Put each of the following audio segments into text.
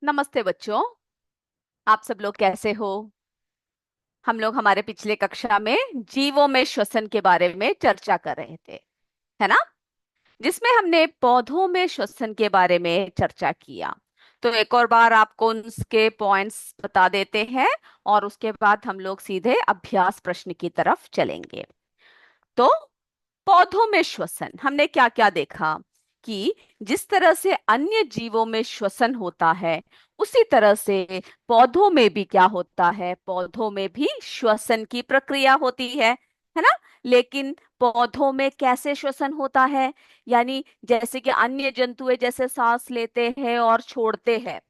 नमस्ते बच्चों। आप सब लोग कैसे हो? हम लोग हमारे पिछले कक्षा में जीवों में श्वसन के बारे में चर्चा कर रहे थे, है ना? जिसमें हमने पौधों में श्वसन के बारे में चर्चा किया। तो एक और बार आपको उसके पॉइंट्स बता देते हैं और उसके बाद हम लोग सीधे अभ्यास प्रश्न की तरफ चलेंगे। तो पौधों में श्वसन हमने क्या क्या देखा कि जिस तरह से अन्य जीवों में श्वसन होता है, उसी तरह से पौधों में भी क्या होता है, पौधों में भी श्वसन की प्रक्रिया होती है ना? लेकिन पौधों में कैसे श्वसन होता है? यानी जैसे कि अन्य जंतु जैसे सांस लेते हैं और छोड़ते हैं,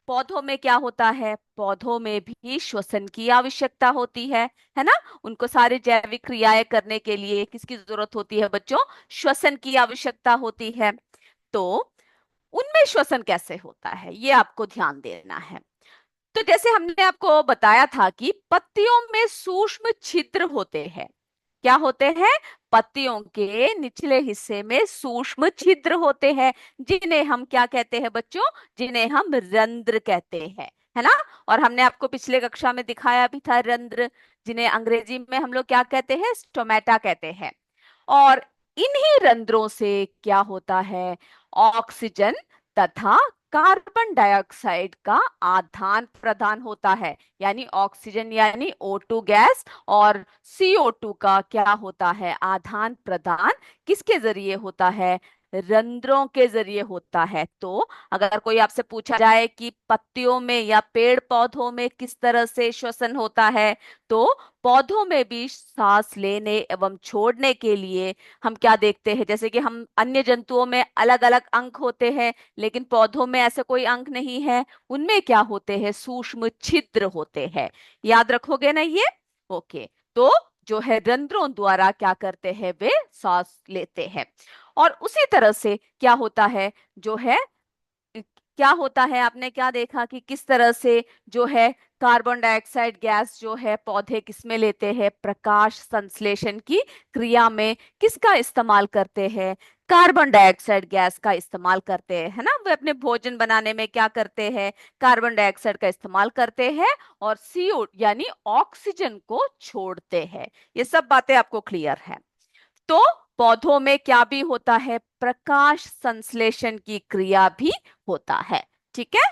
पौधों में क्या होता है? पौधों में भी श्वसन की आवश्यकता होती है ना? उनको सारी जैविक क्रियाएं करने के लिए किसकी जरूरत होती है बच्चों? श्वसन की आवश्यकता होती है। तो उनमें श्वसन कैसे होता है, ये आपको ध्यान देना है। तो जैसे हमने आपको बताया था कि पत्तियों में सूक्ष्म छिद्र होते हैं। क्या होते हैं? पत्तियों के निचले हिस्से में सूक्ष्म छिद्र होते हैं, जिन्हें हम क्या कहते हैं बच्चों? जिन्हें हम रंध्र कहते हैं, है ना? और हमने आपको पिछले कक्षा में दिखाया भी था रंध्र, जिन्हें अंग्रेजी में हम लोग क्या कहते हैं? स्टोमेटा कहते हैं। और इन्हीं रंध्रों से क्या होता है? ऑक्सीजन तथा कार्बन डाइऑक्साइड का आदान प्रदान होता है। यानी ऑक्सीजन यानी O2 गैस और CO2 का क्या होता है? आदान प्रदान किसके जरिए होता है? रंध्रों के जरिए होता है। तो अगर कोई आपसे पूछा जाए कि पत्तियों में या पेड़ पौधों में किस तरह से श्वसन होता है, तो पौधों में भी सांस लेने एवं छोड़ने के लिए हम क्या देखते हैं? जैसे कि हम अन्य जंतुओं में अलग अलग अंग होते हैं, लेकिन पौधों में ऐसे कोई अंग नहीं है। उनमें क्या होते हैं? सूक्ष्म छिद्र होते हैं। याद रखोगे ना ये? ओके। तो जो है रंध्रों द्वारा क्या करते हैं? वे सांस लेते हैं। और उसी तरह से क्या होता है? जो है क्या होता है, आपने क्या देखा कि किस तरह से जो है कार्बन डाइऑक्साइड गैस जो है पौधे किसमें लेते हैं? प्रकाश संश्लेषण की क्रिया में किसका इस्तेमाल करते हैं? कार्बन डाइऑक्साइड गैस का इस्तेमाल करते हैं, है ना? वे अपने भोजन बनाने में क्या करते हैं? कार्बन डाइऑक्साइड का इस्तेमाल करते हैं और CO यानी ऑक्सीजन को छोड़ते हैं। ये सब बातें आपको क्लियर है? तो पौधों में क्या भी होता है? प्रकाश संश्लेषण की क्रिया भी होता है। ठीक है?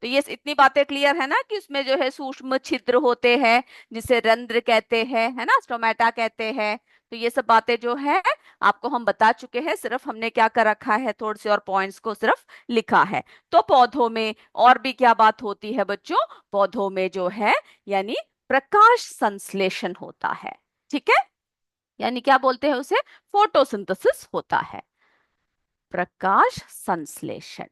तो ये इतनी बातें क्लियर है ना कि उसमें जो है सूक्ष्म छिद्र होते हैं, जिसे रंध्र कहते हैं, है ना? स्टोमेटा कहते हैं। तो ये सब बातें जो है आपको हम बता चुके हैं, सिर्फ हमने क्या कर रखा है? थोड़े से और पॉइंट्स को सिर्फ लिखा है। तो पौधों में और भी क्या बात होती है बच्चों? पौधों में जो है यानी प्रकाश संश्लेषण होता है। ठीक है? यानी क्या बोलते हैं उसे? फोटोसिंथेसिस होता है, प्रकाश संश्लेषण।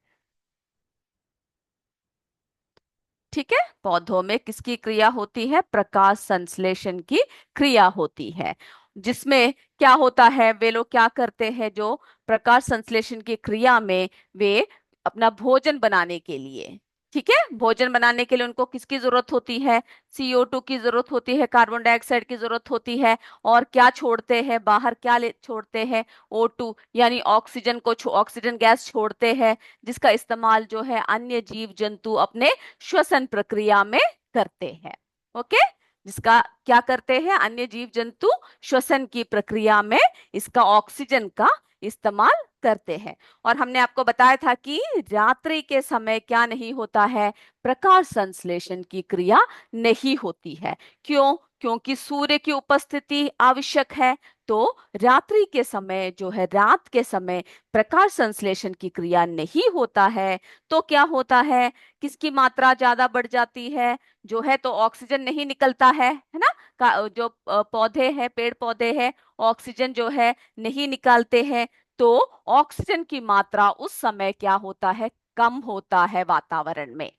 ठीक है? पौधों में किसकी क्रिया होती है? प्रकाश संश्लेषण की क्रिया होती है। जिसमें क्या होता है? वे लोग क्या करते हैं? जो प्रकाश संश्लेषण की क्रिया में वे अपना भोजन बनाने के लिए, ठीक है, भोजन बनाने के लिए उनको किसकी जरूरत होती है? CO2 की जरूरत होती है, कार्बन डाइऑक्साइड की जरूरत होती है। और क्या छोड़ते हैं बाहर? क्या छोड़ते हैं? O2 यानी ऑक्सीजन को ऑक्सीजन गैस छोड़ते हैं, जिसका इस्तेमाल जो है अन्य जीव जंतु अपने श्वसन प्रक्रिया में करते हैं। ओके? जिसका क्या करते हैं अन्य जीव जंतु? श्वसन की प्रक्रिया में इसका ऑक्सीजन का इस्तेमाल करते हैं। और हमने आपको बताया था कि रात्रि के समय क्या नहीं होता है? प्रकाश संश्लेषण की क्रिया नहीं होती है। क्यों? क्योंकि सूर्य की उपस्थिति आवश्यक है। तो रात्रि के समय जो है, रात के समय प्रकाश संश्लेषण की क्रिया नहीं होता है। तो क्या होता है? किसकी मात्रा ज्यादा बढ़ जाती है? जो है तो ऑक्सीजन नहीं निकलता है ना? जो पौधे हैं, पेड़ पौधे हैं, ऑक्सीजन जो है नहीं निकालते हैं। तो ऑक्सीजन की मात्रा उस समय क्या होता है? कम होता है वातावरण में।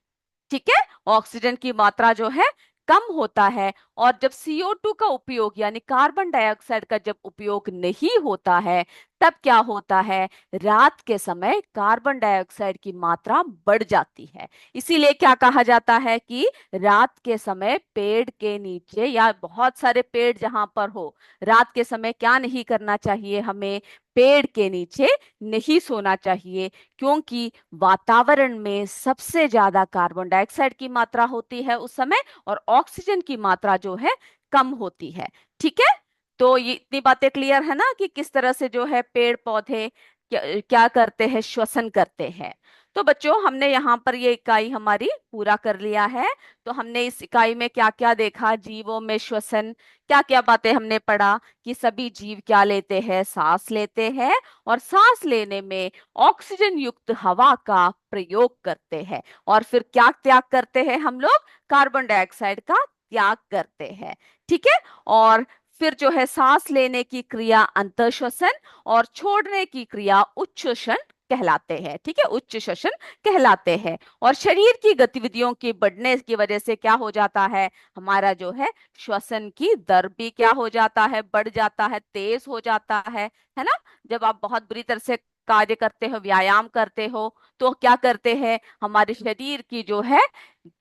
ठीक है? ऑक्सीजन की मात्रा जो है कम होता है। और जब CO2 का उपयोग यानी कार्बन डाइऑक्साइड का जब उपयोग नहीं होता है, तब क्या होता है, रात के समय कार्बन डाइऑक्साइड की मात्रा बढ़ जाती है। इसीलिए क्या कहा जाता है कि रात के समय पेड़ के नीचे या बहुत सारे पेड़ जहां पर हो, रात के समय क्या नहीं करना चाहिए हमें, पेड़ के नीचे नहीं सोना चाहिए, क्योंकि वातावरण में सबसे ज्यादा कार्बन डाइऑक्साइड की मात्रा होती है उस समय, और ऑक्सीजन की मात्रा जो है कम होती है। ठीक है, तो ये इतनी बातें क्लियर है ना कि किस तरह से जो है पेड़ पौधे क्या करते हैं, श्वसन करते हैं। तो बच्चों, हमने यहाँ पर ये इकाई हमारी पूरा कर लिया है। तो हमने इस इकाई में क्या क्या देखा, जीवों में श्वसन, क्या क्या बातें हमने पढ़ा कि सभी जीव क्या लेते हैं, सांस लेते हैं, और सांस लेने में ऑक्सीजन युक्त हवा का प्रयोग करते हैं, और फिर क्या त्याग करते हैं हम लोग, कार्बन डाइऑक्साइड का त्याग करते हैं। ठीक है, और फिर जो है सांस लेने की क्रिया अंतः श्वसन, और छोड़ने की क्रिया उच्च श्वसन कहलाते हैं। ठीक है, उच्च श्वसन कहलाते हैं। और शरीर की गतिविधियों के बढ़ने की वजह से क्या हो जाता है, हमारा जो है श्वसन की दर भी क्या हो जाता है, बढ़ जाता है, तेज हो जाता है ना। जब आप बहुत बुरी तरह से कार्य करते हो, व्यायाम करते हो, तो क्या करते हैं, हमारे शरीर की जो है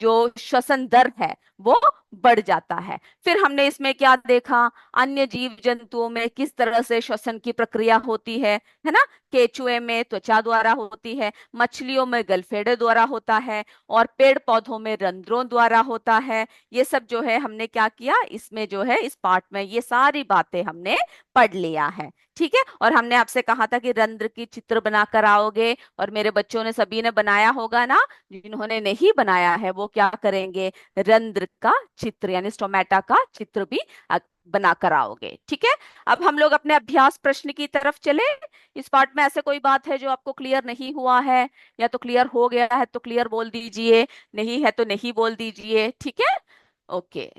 जो श्वसन दर है वो बढ़ जाता है। फिर हमने इसमें क्या देखा, अन्य जीव जंतुओं में किस तरह से श्वसन की प्रक्रिया होती है ना। केचुए में त्वचा द्वारा होती है, मछलियों में गलफेड़े द्वारा होता है, और पेड़ पौधों में रंध्रों द्वारा होता है। ये सब जो है हमने क्या किया, इसमें जो है इस पार्ट में ये सारी बातें हमने पढ़ लिया है। ठीक है, और हमने आपसे कहा था कि रंध्र की चित्र बनाकर आओगे, और मेरे बच्चों ने सभी ने बनाया होगा ना। जिन्होंने नहीं बनाया है वो क्या करेंगे, रंध्र का चित्र यानी स्टोमेटा का चित्र भी बना कर आओगे। ठीक है, अब हम लोग अपने अभ्यास प्रश्न की तरफ चले। इस पार्ट में ऐसे कोई बात है जो आपको क्लियर नहीं हुआ है, या तो क्लियर हो गया है तो क्लियर बोल दीजिए, नहीं है तो नहीं बोल दीजिए। ठीक है, ओके।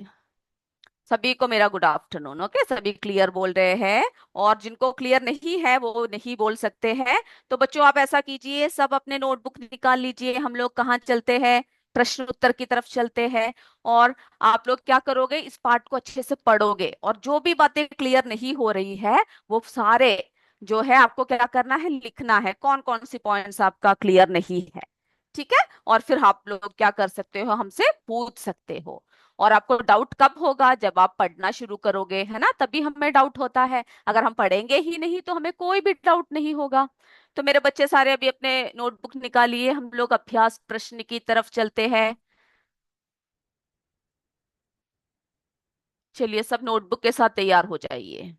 सभी को मेरा गुड आफ्टरनून। ओके, सभी क्लियर बोल रहे हैं, और जिनको क्लियर नहीं है वो नहीं बोल सकते हैं। तो बच्चों, आप ऐसा कीजिए, सब अपने नोटबुक निकाल लीजिए, हम लोग कहाँ चलते हैं, प्रश्न उत्तर की तरफ चलते हैं। और आप लोग क्या करोगे, इस पार्ट को अच्छे से पढ़ोगे, और जो भी बातें क्लियर नहीं हो रही है वो सारे जो है आपको क्या करना है, लिखना है, कौन कौन सी पॉइंट्स आपका क्लियर नहीं है। ठीक है, और फिर आप लोग क्या कर सकते हो, हमसे पूछ सकते हो। और आपको डाउट कब होगा, जब आप पढ़ना शुरू करोगे, है ना, तभी हमें डाउट होता है। अगर हम पढ़ेंगे ही नहीं तो हमें कोई भी डाउट नहीं होगा। तो मेरे बच्चे सारे अभी अपने नोटबुक निकालिए, हम लोग अभ्यास प्रश्न की तरफ चलते हैं। चलिए, सब नोटबुक के साथ तैयार हो जाइए।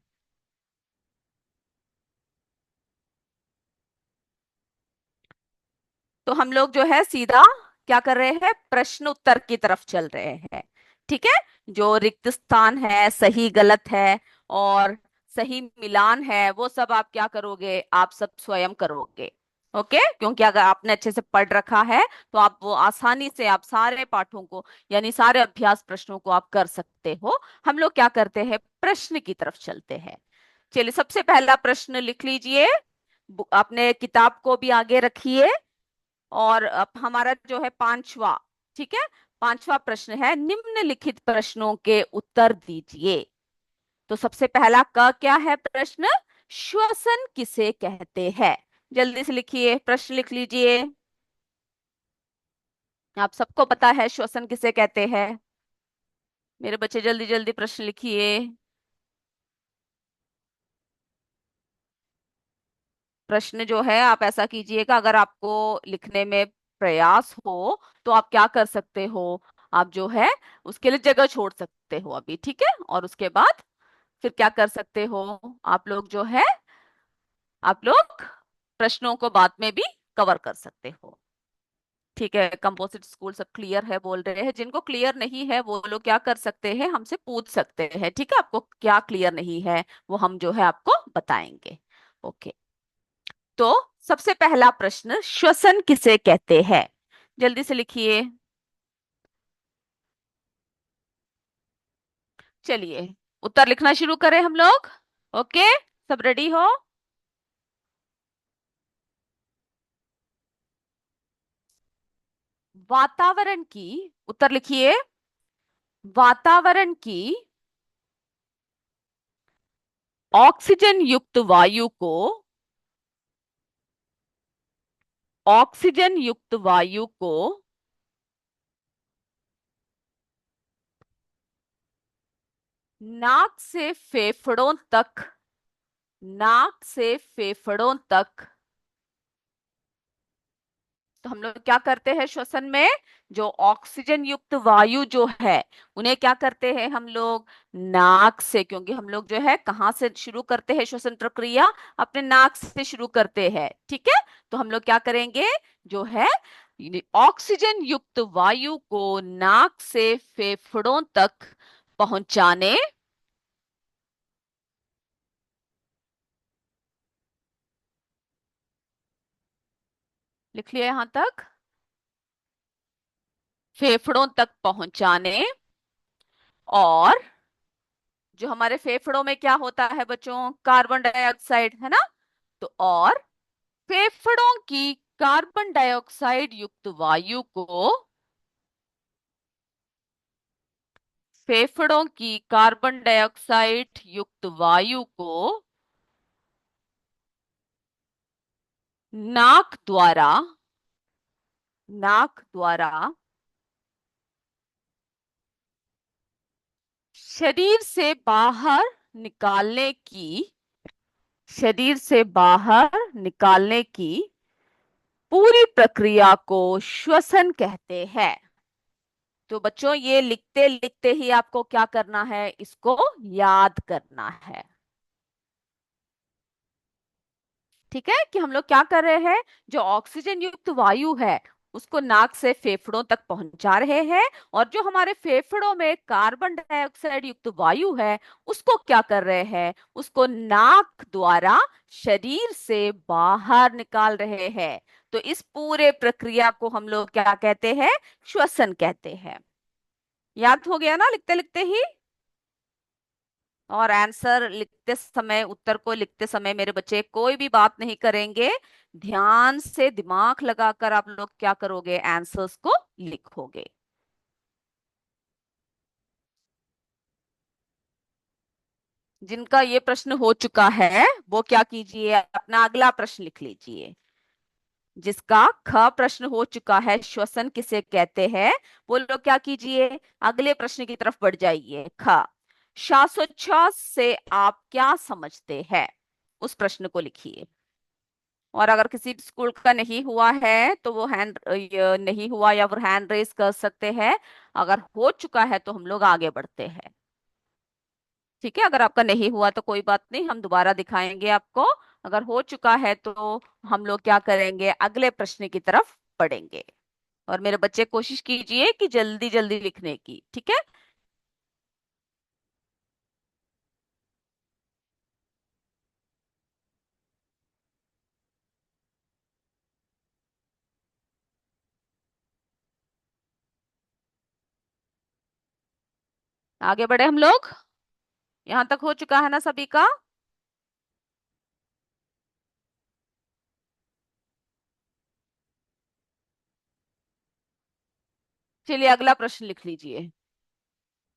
तो हम लोग जो है सीधा क्या कर रहे हैं, प्रश्न उत्तर की तरफ चल रहे हैं। ठीक है, जो रिक्त स्थान है, सही गलत है, और सही मिलान है, वो सब आप क्या करोगे, आप सब स्वयं करोगे। ओके, क्योंकि अगर आपने अच्छे से पढ़ रखा है तो आप वो आसानी से आप सारे पाठों को यानी सारे अभ्यास प्रश्नों को आप कर सकते हो। हम लोग क्या करते हैं, प्रश्न की तरफ चलते हैं। चलिए, सबसे पहला प्रश्न लिख लीजिए, अपने किताब को भी आगे रखिए, और अब हमारा जो है पांचवा। ठीक है, पांचवा प्रश्न है, निम्नलिखित प्रश्नों के उत्तर दीजिए। तो सबसे पहला क क्या है प्रश्न, श्वसन किसे कहते हैं। जल्दी से लिखिए, प्रश्न लिख लीजिए। आप सबको पता है श्वसन किसे कहते हैं, मेरे बच्चे जल्दी जल्दी प्रश्न लिखिए। प्रश्न जो है आप ऐसा कीजिएगा, अगर आपको लिखने में प्रयास हो तो आप क्या कर सकते हो, आप जो है उसके लिए जगह छोड़ सकते हो अभी। ठीक है, और उसके बाद फिर क्या कर सकते हो, आप लोग जो है आप लोग प्रश्नों को बाद में भी कवर कर सकते हो। ठीक है, कंपोजिट स्कूल सब क्लियर है बोल रहे हैं, जिनको क्लियर नहीं है वो लोग क्या कर सकते हैं, हमसे पूछ सकते हैं। ठीक है, आपको क्या क्लियर नहीं है वो हम जो है आपको बताएंगे। ओके, तो सबसे पहला प्रश्न, श्वसन किसे कहते हैं, जल्दी से लिखिए। चलिए, उत्तर लिखना शुरू करें हम लोग। ओके, सब रेडी हो। वातावरण की, उत्तर लिखिए, वातावरण की ऑक्सीजन युक्त वायु को ऑक्सीजन युक्त वायु को नाक से फेफड़ों तक, नाक से फेफड़ों तक, तो हम लोग क्या करते हैं श्वसन में? जो ऑक्सीजन युक्त वायु जो है, उन्हें क्या करते हैं हम लोग? नाक से, क्योंकि हम लोग जो है कहाँ से शुरू करते हैं श्वसन प्रक्रिया? अपने नाक से शुरू करते हैं, ठीक है। तो हम लोग क्या करेंगे, जो है ऑक्सीजन युक्त वायु को नाक से फेफड़ों तक पहुंचाने, लिख लिया यहां तक, फेफड़ों तक पहुंचाने, और जो हमारे फेफड़ों में क्या होता है बच्चों? कार्बन डाइऑक्साइड, है ना। तो और फेफड़ों की कार्बन डाइऑक्साइड युक्त वायु को, फेफड़ों की कार्बन डाइऑक्साइड युक्त वायु को नाक द्वारा, नाक द्वारा शरीर से बाहर निकालने की, शरीर से बाहर निकालने की पूरी प्रक्रिया को श्वसन कहते हैं। तो बच्चों ये लिखते लिखते ही आपको क्या करना है? इसको याद करना है। ठीक है, कि हम लोग क्या कर रहे हैं? जो ऑक्सीजन युक्त वायु है उसको नाक से फेफड़ों तक पहुंचा रहे हैं, और जो हमारे फेफड़ों में कार्बन डाइऑक्साइड युक्त वायु है उसको क्या कर रहे हैं? उसको नाक द्वारा शरीर से बाहर निकाल रहे हैं। तो इस पूरे प्रक्रिया को हम लोग क्या कहते हैं? श्वसन कहते हैं। याद हो गया ना लिखते लिखते ही? और आंसर लिखते समय, उत्तर को लिखते समय मेरे बच्चे कोई भी बात नहीं करेंगे, ध्यान से दिमाग लगाकर आप लोग क्या करोगे? आंसर्स को लिखोगे। जिनका ये प्रश्न हो चुका है वो क्या कीजिए, अपना अगला प्रश्न लिख लीजिए। जिसका ख प्रश्न हो चुका है, श्वसन किसे कहते हैं, वो लोग क्या कीजिए, अगले प्रश्न की तरफ बढ़ जाइए। ख, श्वासोच्छ्वास से आप क्या समझते हैं? उस प्रश्न को लिखिए। और अगर किसी स्कूल का नहीं हुआ है तो वो हैंड, नहीं हुआ या फिर हैंड रेस कर सकते हैं। अगर हो चुका है तो हम लोग आगे बढ़ते हैं। ठीक है, अगर आपका नहीं हुआ तो कोई बात नहीं, हम दोबारा दिखाएंगे आपको। अगर हो चुका है तो हम लोग क्या करेंगे? अगले प्रश्न की तरफ बढ़ेंगे। और मेरे बच्चे कोशिश कीजिए कि जल्दी जल्दी लिखने की, ठीक है। आगे बढ़े हम लोग। यहाँ तक हो चुका है ना सभी का? चलिए अगला प्रश्न लिख लीजिए।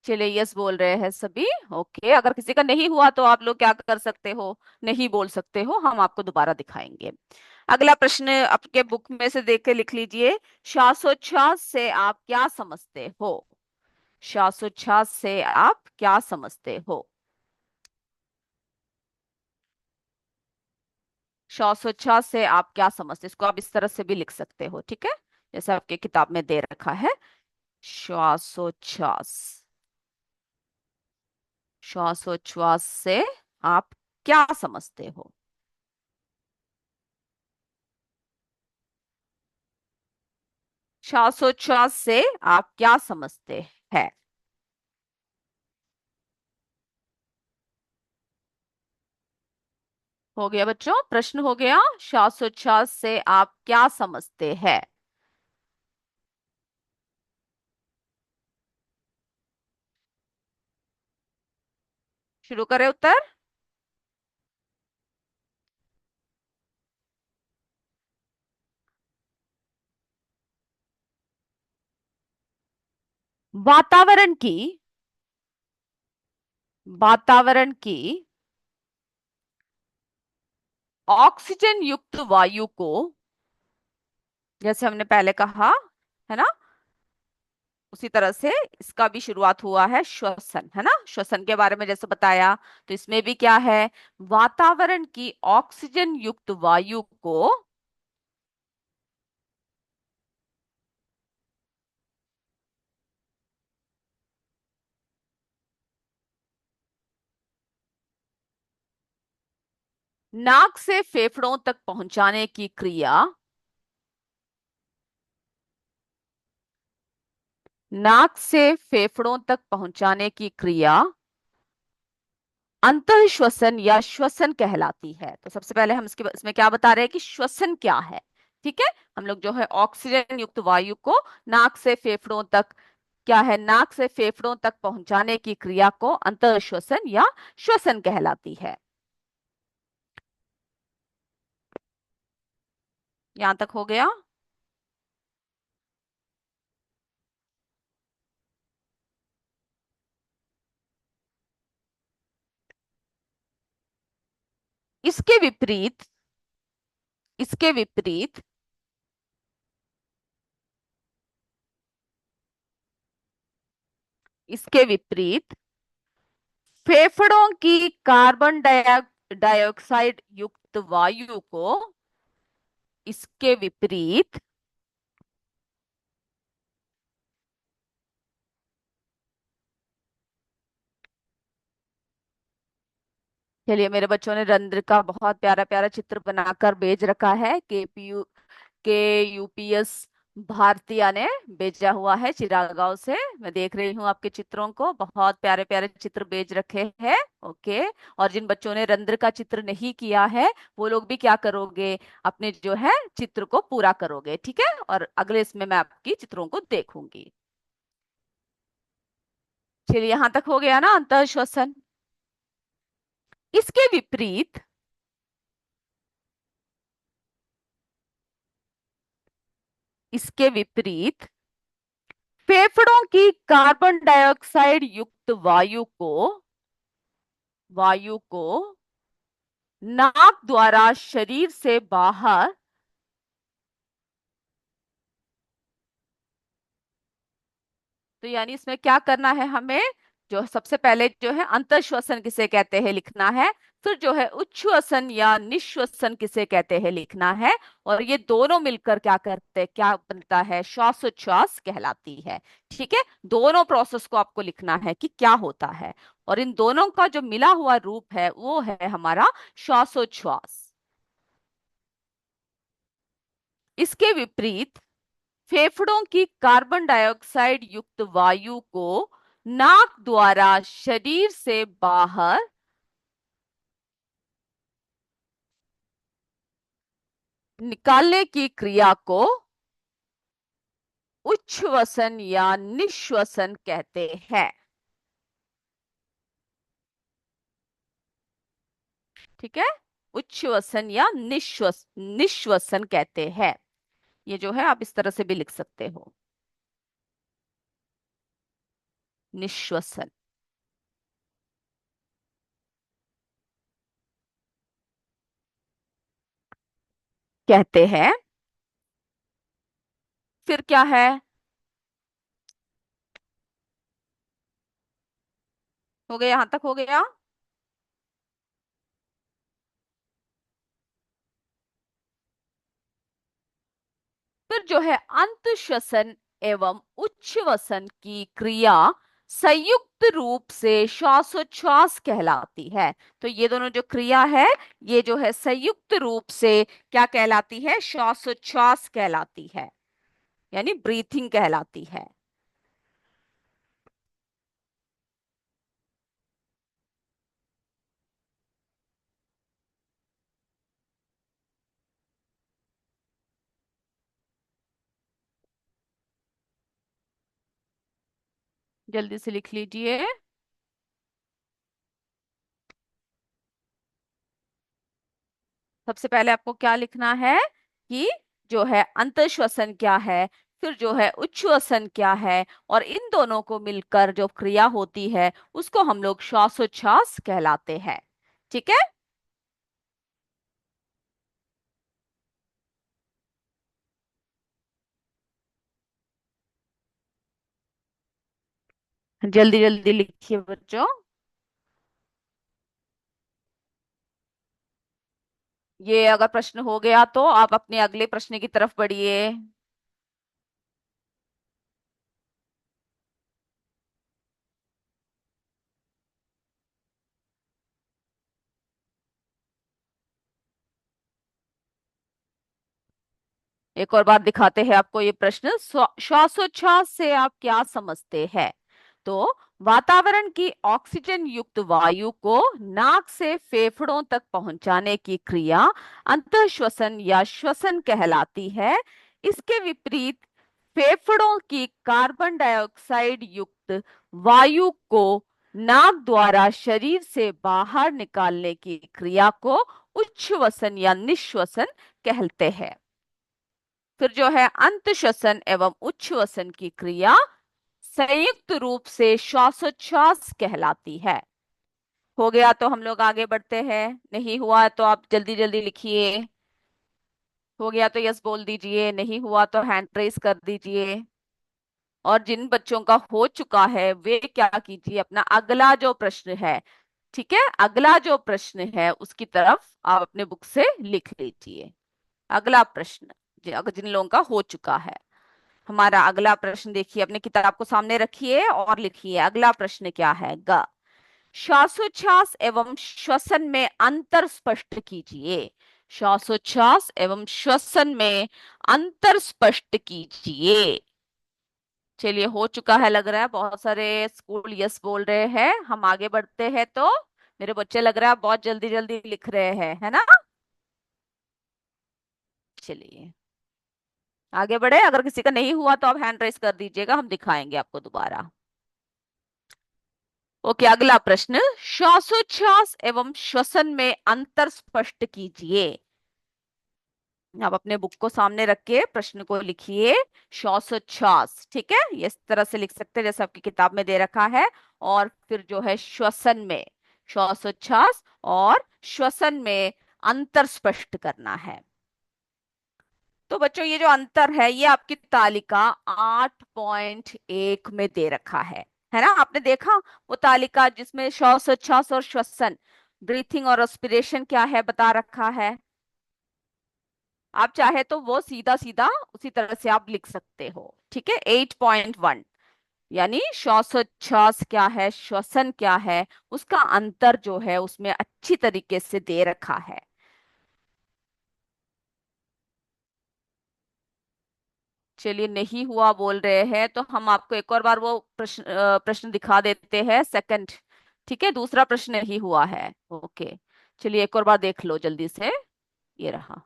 चलिए यस बोल रहे हैं सभी। ओके, अगर किसी का नहीं हुआ तो आप लोग क्या कर सकते हो? नहीं बोल सकते हो, हम आपको दोबारा दिखाएंगे। अगला प्रश्न आपके बुक में से देख के लिख लीजिए। श्वासोच्छ्वास से आप क्या समझते हो? श्वासोच्छ्वास से आप क्या समझते हो? श्वासोच्छ्वास से आप क्या समझते? इसको आप इस तरह से भी लिख सकते हो, ठीक है, जैसे आपके किताब में दे रखा है। श्वासोच्छ्वास, श्वासोच्छ्वास से आप क्या समझते हो? श्वासोच्छ्वास से आप क्या समझते हैं? हो गया बच्चों, प्रश्न हो गया। श्वासोच्छ्वास से आप क्या समझते हैं? शुरू करें उत्तर। वातावरण की, वातावरण की ऑक्सीजन युक्त वायु को जैसे हमने पहले कहा, है ना, उसी तरह से इसका भी शुरुआत हुआ है श्वसन, है ना। श्वसन के बारे में जैसे बताया, तो इसमें भी क्या है, वातावरण की ऑक्सीजन युक्त वायु को नाक से फेफड़ों तक पहुंचाने की क्रिया, नाक से फेफड़ों तक पहुंचाने की क्रिया अंतः श्वसन या श्वसन कहलाती है। तो सबसे पहले हम इसमें क्या बता रहे हैं कि श्वसन क्या है। ठीक है, हम लोग जो है ऑक्सीजन युक्त वायु को नाक से फेफड़ों तक, क्या है, नाक से फेफड़ों तक पहुंचाने की क्रिया को अंतः श्वसन या श्वसन कहलाती है। यहां तक हो गया। इसके विपरीत, इसके विपरीत इसके विपरीत फेफड़ों की डाइऑक्साइड युक्त वायु को, इसके विपरीत, चलिए, मेरे बच्चों ने रंध्र का बहुत प्यारा प्यारा चित्र बनाकर भेज रखा है। के यूपीएस भारतीया ने भेजा हुआ है चिरागांव से। मैं देख रही हूँ आपके चित्रों को, बहुत प्यारे प्यारे चित्र भेज रखे हैं। ओके। और जिन बच्चों ने रंध्र का चित्र नहीं किया है, वो लोग भी क्या करोगे, अपने जो है चित्र को पूरा करोगे। ठीक है, और अगले इसमें मैं आपकी चित्रों को देखूंगी। चलिए, यहां तक हो गया ना अंतः श्वसन। इसके विपरीत, इसके विपरीत फेफड़ों की कार्बन डाइऑक्साइड युक्त वायु को नाक द्वारा शरीर से बाहर, तो यानी इसमें क्या करना है हमें, जो सबसे पहले जो है अंतःश्वसन किसे कहते हैं लिखना है, फिर जो है उच्छ्वसन या निश्वसन किसे कहते हैं लिखना है, और ये दोनों मिलकर क्या करते हैं, क्या बनता है, श्वासोच्छ्वास कहलाती है। ठीक है, दोनों प्रोसेस को आपको लिखना है कि क्या होता है, और इन दोनों का जो मिला हुआ रूप है वो है हमारा श्वासोच्छ्वास। इसके विपरीत फेफड़ों की कार्बन डाइऑक्साइड युक्त वायु को नाक द्वारा शरीर से बाहर निकालने की क्रिया को उच्छ्वसन या निश्वसन कहते हैं। ठीक है, उच्छ्वसन या निश्वसन कहते हैं। ये जो है आप इस तरह से भी लिख सकते हो, निश्वसन कहते हैं। फिर क्या है, हो गया, यहां तक हो गया। फिर जो है अंत श्वसन एवं उच्छ्वसन की क्रिया संयुक्त रूप से श्वासोच्छ्वास कहलाती है। तो ये दोनों जो क्रिया है, ये जो है संयुक्त रूप से क्या कहलाती है, श्वासोच्छ्वास कहलाती है, यानी ब्रीथिंग कहलाती है। जल्दी से लिख लीजिए। सबसे पहले आपको क्या लिखना है कि जो है अंतःश्वसन क्या है, फिर जो है उच्छ्वसन क्या है, और इन दोनों को मिलकर जो क्रिया होती है उसको हम लोग श्वासोच्छ्वास कहलाते हैं। ठीक है। जल्दी जल्दी लिखिए बच्चों। ये अगर प्रश्न हो गया तो आप अपने अगले प्रश्न की तरफ बढ़िए। एक और बार दिखाते हैं आपको ये प्रश्न। श्वासोच्छ्वास से आप क्या समझते हैं? तो वातावरण की ऑक्सीजन युक्त वायु को नाक से फेफड़ों तक पहुंचाने की क्रिया अंतःश्वसन या श्वसन कहलाती है। इसके विपरीत फेफड़ों की कार्बन डाइऑक्साइड युक्त वायु को नाक द्वारा शरीर से बाहर निकालने की क्रिया को उच्छ्वसन या निश्वसन कहते हैं। फिर जो है अंत श्वसन एवं उच्छ्वसन की क्रिया संयुक्त रूप से श्वासोच्छ्वास कहलाती है। हो गया तो हम लोग आगे बढ़ते हैं। नहीं हुआ तो आप जल्दी जल्दी लिखिए। हो गया तो यस बोल दीजिए, नहीं हुआ तो हैंड रेस कर दीजिए। और जिन बच्चों का हो चुका है वे क्या कीजिए, अपना अगला जो प्रश्न है, ठीक है, अगला जो प्रश्न है उसकी तरफ आप अपने बुक से लिख लीजिए। अगला प्रश्न, अगर जिन लोगों का हो चुका है, हमारा अगला प्रश्न देखिए, अपने किताब को सामने रखिए और लिखिए। अगला प्रश्न क्या है? ग, श्वासोच्छ्वास एवं श्वसन में अंतर स्पष्ट कीजिए। श्वासोच्छ्वास एवं श्वसन में अंतर स्पष्ट कीजिए। चलिए, हो चुका है लग रहा है। बहुत सारे स्कूल यस बोल रहे हैं। हम आगे बढ़ते हैं तो मेरे बच्चे लग रहा है बहुत जल्दी जल्दी लिख रहे हैं, है ना? चलिए आगे बढ़े। अगर किसी का नहीं हुआ तो आप हैंड रेस कर दीजिएगा, हम दिखाएंगे आपको दोबारा। ओके, अगला प्रश्न, श्वासोच्छ्वास एवं श्वसन में अंतर स्पष्ट कीजिए। आप अपने बुक को सामने रख के प्रश्न को लिखिए। श्वासोच्छ्वास, ठीक है, ये इस तरह से लिख सकते हैं जैसे आपकी किताब में दे रखा है। और फिर जो है श्वसन में, श्वासोच्छ्वास और श्वसन में अंतर स्पष्ट करना है। तो बच्चों ये जो अंतर है ये आपकी तालिका 8.1 में दे रखा है ना? आपने देखा वो तालिका जिसमें श्वासोच्छ्वास और श्वसन, ब्रीथिंग और रेस्पिरेशन क्या है बता रखा है। आप चाहे तो वो सीधा सीधा उसी तरह से आप लिख सकते हो, ठीक है। 8.1 यानी श्वासोच्छ्वास क्या है, श्वसन क्या है, उसका अंतर जो है उसमें अच्छी तरीके से दे रखा है। चलिए, नहीं हुआ बोल रहे हैं तो हम आपको एक और बार वो प्रश्न दिखा देते हैं, सेकंड। ठीक है, दूसरा प्रश्न नहीं हुआ है। ओके, चलिए एक और बार देख लो जल्दी से। ये रहा,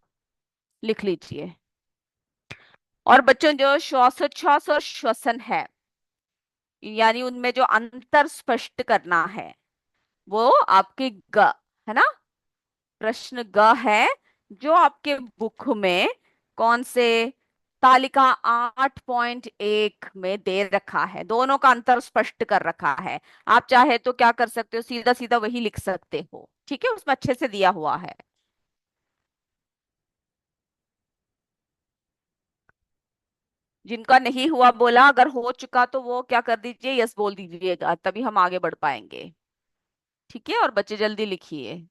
लिख लीजिए। और बच्चों जो श्वासोच्छ्वास और श्वसन है, यानी उनमें जो अंतर स्पष्ट करना है वो आपके ग, है ना? प्रश्न ग है जो आपके बुक में कौन से तालिका 8.1 में दे रखा है, दोनों का अंतर स्पष्ट कर रखा है। आप चाहे तो क्या कर सकते हो, सीधा सीधा वही लिख सकते हो, ठीक है, उसमें अच्छे से दिया हुआ है। जिनका नहीं हुआ बोला, अगर हो चुका तो वो क्या कर दीजिए, यस बोल दीजिएगा, तभी हम आगे बढ़ पाएंगे। ठीक है, और बच्चे जल्दी लिखिए।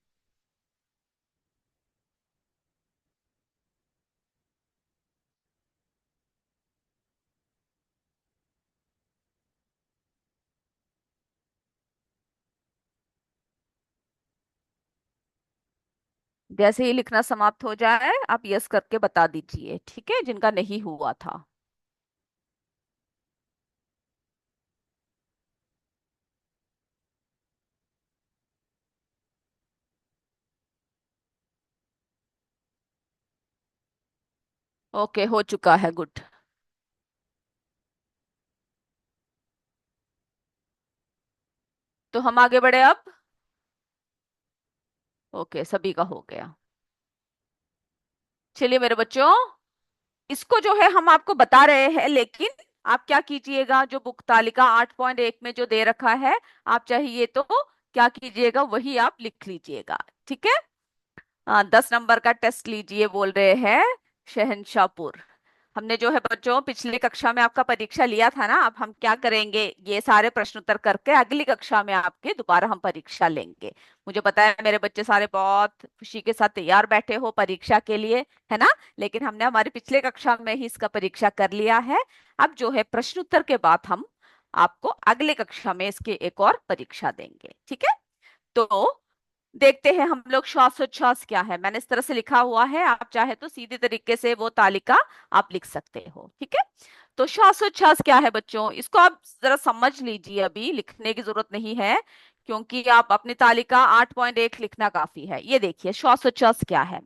जैसे ही लिखना समाप्त हो जाए आप यस करके बता दीजिए, ठीक है, जिनका नहीं हुआ था। ओके, हो चुका है, गुड। तो हम आगे बढ़े अब। ओके, सभी का हो गया। चलिए मेरे बच्चों, इसको जो है हम आपको बता रहे हैं, लेकिन आप क्या कीजिएगा, जो बुक तालिका 8.1 में जो दे रखा है, आप चाहिए तो क्या कीजिएगा, वही आप लिख लीजिएगा, ठीक है। 10 नंबर का टेस्ट लीजिए बोल रहे हैं शहनशाहपुर। हमने जो है बच्चों पिछली कक्षा में आपका परीक्षा लिया था ना, अब हम क्या करेंगे, ये सारे प्रश्न उत्तर करके अगली कक्षा में आपके दोबारा हम परीक्षा लेंगे। मुझे पता है मेरे बच्चे सारे बहुत खुशी के साथ तैयार बैठे हो परीक्षा के लिए, है ना। लेकिन हमने हमारी पिछले कक्षा में ही इसका परीक्षा कर लिया है। अब जो है प्रश्न उत्तर के बाद हम आपको अगले कक्षा में इसकी एक और परीक्षा देंगे, ठीक है। तो देखते हैं हम लोग श्वासोच्छ्वास क्या है। मैंने इस तरह से लिखा हुआ है, आप चाहे तो सीधे तरीके से वो तालिका आप लिख सकते हो, ठीक है। तो श्वासोच्छ्वास क्या है बच्चों, इसको आप जरा समझ लीजिए, अभी लिखने की जरूरत नहीं है, क्योंकि आप अपनी तालिका 8.1 लिखना काफी है। ये देखिए श्वासोच्छ्वास क्या है।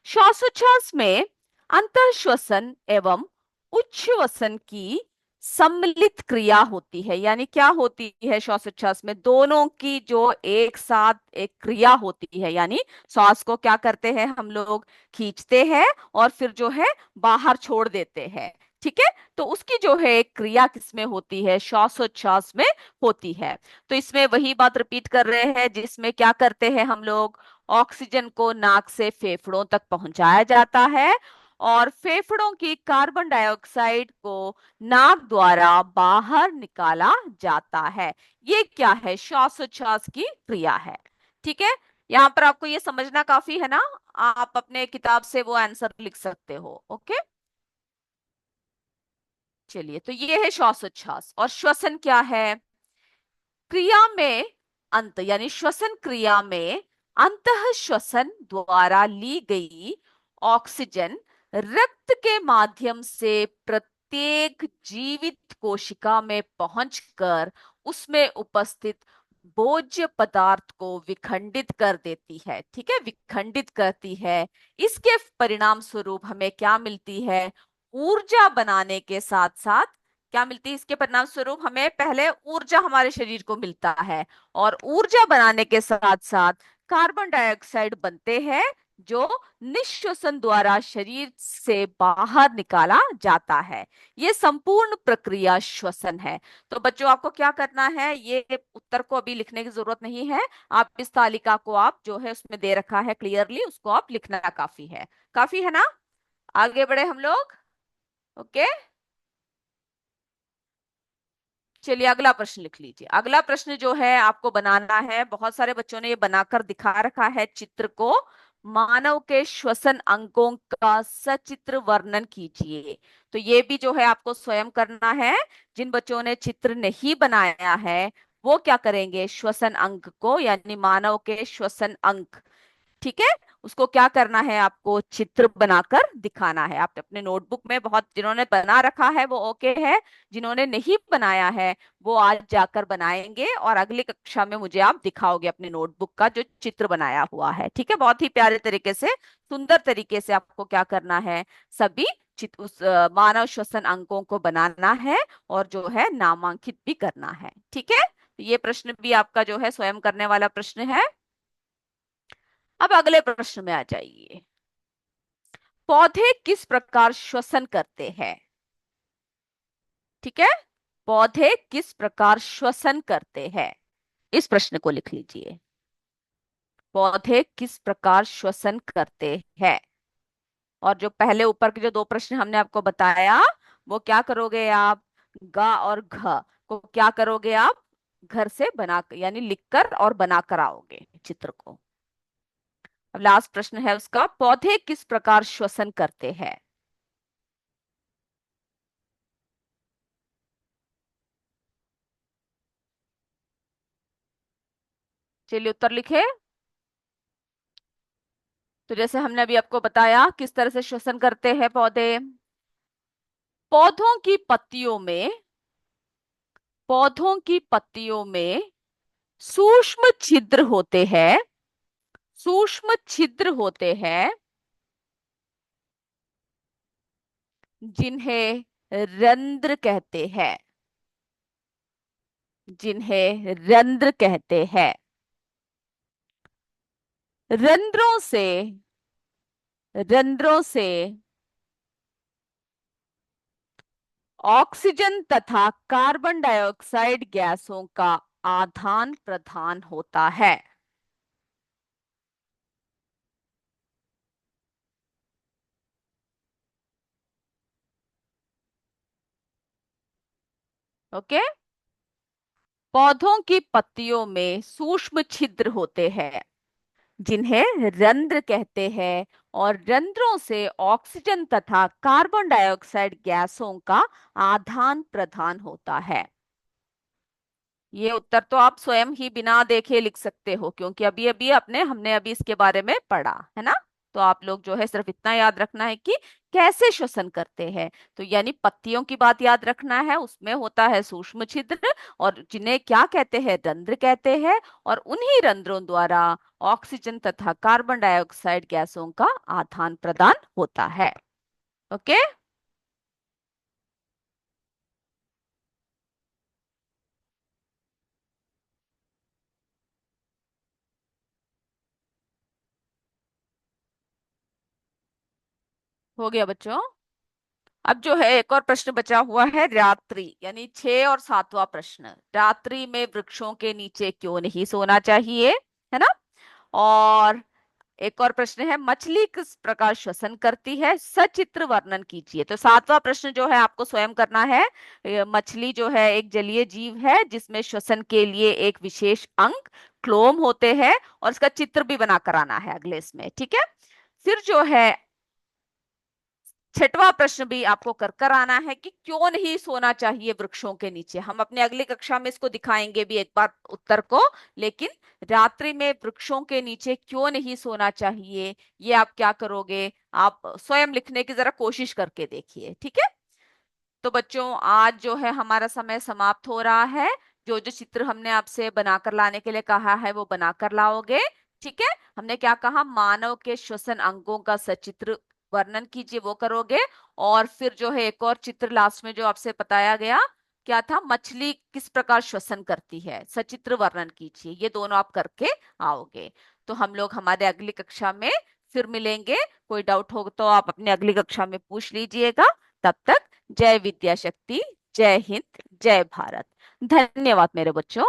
श्वासोच्छ्वास में अंतःश्वसन एवं उच्छ्वसन की सम्मिलित क्रिया होती है। यानी क्या होती है, श्वासोच्छ्वास में दोनों की जो एक साथ एक क्रिया होती है। यानी श्वास को क्या करते हैं हम लोग, खींचते हैं और फिर जो है बाहर छोड़ देते हैं, ठीक है। तो उसकी जो है एक क्रिया किसमें होती है, श्वासोच्छ्वास में होती है। तो इसमें वही बात रिपीट कर रहे हैं, जिसमें क्या करते हैं हम लोग, ऑक्सीजन को नाक से फेफड़ों तक पहुंचाया जाता है और फेफड़ों की कार्बन डाइऑक्साइड को नाक द्वारा बाहर निकाला जाता है। ये क्या है, श्वासोच्छ्वास की क्रिया है, ठीक है। यहाँ पर आपको ये समझना काफी है ना, आप अपने किताब से वो आंसर लिख सकते हो, ओके। चलिए, तो ये है श्वासोच्छ्वास। और श्वसन क्या है, क्रिया में अंत यानी श्वसन क्रिया में अंतः श्वसन द्वारा ली गई ऑक्सीजन रक्त के माध्यम से प्रत्येक जीवित कोशिका में पहुंचकर उसमें उपस्थित भोज्य पदार्थ को विखंडित कर देती है, ठीक है, विखंडित करती है। इसके परिणाम स्वरूप हमें क्या मिलती है, ऊर्जा बनाने के साथ साथ क्या मिलती है, इसके परिणाम स्वरूप हमें पहले ऊर्जा हमारे शरीर को मिलता है और ऊर्जा बनाने के साथ साथ कार्बन डाइऑक्साइड बनते हैं जो निश्वसन द्वारा शरीर से बाहर निकाला जाता है। ये संपूर्ण प्रक्रिया श्वसन है। तो बच्चों आपको क्या करना है, ये उत्तर को अभी लिखने की जरूरत नहीं है, आप इस तालिका को आप जो है उसमें दे रखा है क्लियरली, उसको आप लिखना काफी है, काफी है ना। आगे बढ़े हम लोग, ओके। चलिए अगला प्रश्न लिख लीजिए। अगला प्रश्न जो है आपको बनाना है, बहुत सारे बच्चों ने ये बनाकर दिखा रखा है चित्र को, मानव के श्वसन अंगों का सचित्र वर्णन कीजिए। तो ये भी जो है आपको स्वयं करना है। जिन बच्चों ने चित्र नहीं बनाया है वो क्या करेंगे, श्वसन अंग को यानी मानव के श्वसन अंग, ठीक है, उसको क्या करना है, आपको चित्र बनाकर दिखाना है। आप अपने नोटबुक में, बहुत जिन्होंने बना रखा है वो ओके है, जिन्होंने नहीं बनाया है वो आज जाकर बनाएंगे और अगली कक्षा में मुझे आप दिखाओगे अपने नोटबुक का जो चित्र बनाया हुआ है, ठीक है। बहुत ही प्यारे तरीके से, सुंदर तरीके से आपको क्या करना है, सभी चित्र उस मानव श्वसन अंगों को बनाना है और जो है नामांकित भी करना है, ठीक है। तो ये प्रश्न भी आपका जो है स्वयं करने वाला प्रश्न है। अब अगले प्रश्न में आ जाइए। पौधे किस प्रकार श्वसन करते हैं, ठीक है, पौधे किस प्रकार श्वसन करते हैं, इस प्रश्न को लिख लीजिए। पौधे किस प्रकार श्वसन करते हैं। और जो पहले ऊपर के जो दो प्रश्न हमने आपको बताया, वो क्या करोगे आप, ग और घ को क्या करोगे आप, घर से बना यानी लिखकर और बनाकर आओगे चित्र को। अब लास्ट प्रश्न है उसका, पौधे किस प्रकार श्वसन करते हैं। चलिए उत्तर लिखे। तो जैसे हमने अभी आपको बताया किस तरह से श्वसन करते हैं पौधे, पौधों की पत्तियों में, पौधों की पत्तियों में सूक्ष्म छिद्र होते हैं, सूक्ष्म छिद्र होते हैं जिन्हें रंध्र कहते हैं, जिन्हें रंध्र कहते हैं। रंध्रों से, रंध्रों से ऑक्सीजन तथा कार्बन डाइऑक्साइड गैसों का आदान प्रदान होता है। ओके। पौधों की पत्तियों में सूक्ष्म छिद्र होते हैं जिन्हें रंध्र कहते हैं, और रंध्रों से ऑक्सीजन तथा कार्बन डाइऑक्साइड गैसों का आदान प्रदान होता है। ये उत्तर तो आप स्वयं ही बिना देखे लिख सकते हो, क्योंकि अभी अभी अपने हमने अभी इसके बारे में पढ़ा है ना। तो आप लोग जो है सिर्फ इतना याद रखना है कि कैसे श्वसन करते हैं। तो यानी पत्तियों की बात याद रखना है, उसमें होता है सूक्ष्म छिद्र, और जिन्हें क्या कहते हैं, रंध्र कहते हैं, और उन्हीं रंध्रों द्वारा ऑक्सीजन तथा कार्बन डाइऑक्साइड गैसों का आदान प्रदान होता है। ओके। हो गया बच्चों। अब जो है एक और प्रश्न बचा हुआ है, रात्रि यानी 6 और 7वां प्रश्न। रात्रि में वृक्षों के नीचे क्यों नहीं सोना चाहिए, है ना। और एक और प्रश्न है, मछली किस प्रकार श्वसन करती है, सचित्र वर्णन कीजिए। तो 7वां प्रश्न जो है आपको स्वयं करना है। मछली जो है एक जलीय जीव है जिसमें श्वसन के लिए एक विशेष अंग क्लोम होते हैं, और इसका चित्र भी बना कर आना है अगले इसमें, ठीक है। फिर जो है 6वां प्रश्न भी आपको कर कर आना है कि क्यों नहीं सोना चाहिए वृक्षों के नीचे। हम अपने अगली कक्षा में इसको दिखाएंगे भी एक बार उत्तर को, लेकिन रात्रि में वृक्षों के नीचे क्यों नहीं सोना चाहिए, ये आप क्या करोगे, आप स्वयं लिखने की जरा कोशिश करके देखिए, ठीक है। तो बच्चों आज जो है हमारा समय समाप्त हो रहा है। जो जो चित्र हमने आपसे बनाकर लाने के लिए कहा है वो बनाकर लाओगे, ठीक है। हमने क्या कहा, मानव के श्वसन अंगों का सचित्र वर्णन कीजिए, वो करोगे। और फिर जो है एक और चित्र लास्ट में जो आपसे बताया गया, क्या था, मछली किस प्रकार श्वसन करती है, सचित्र वर्णन कीजिए, ये दोनों आप करके आओगे। तो हम लोग हमारे अगली कक्षा में फिर मिलेंगे। कोई डाउट हो तो आप अपने अगली कक्षा में पूछ लीजिएगा। तब तक जय विद्या शक्ति, जय हिंद, जय भारत। धन्यवाद मेरे बच्चों।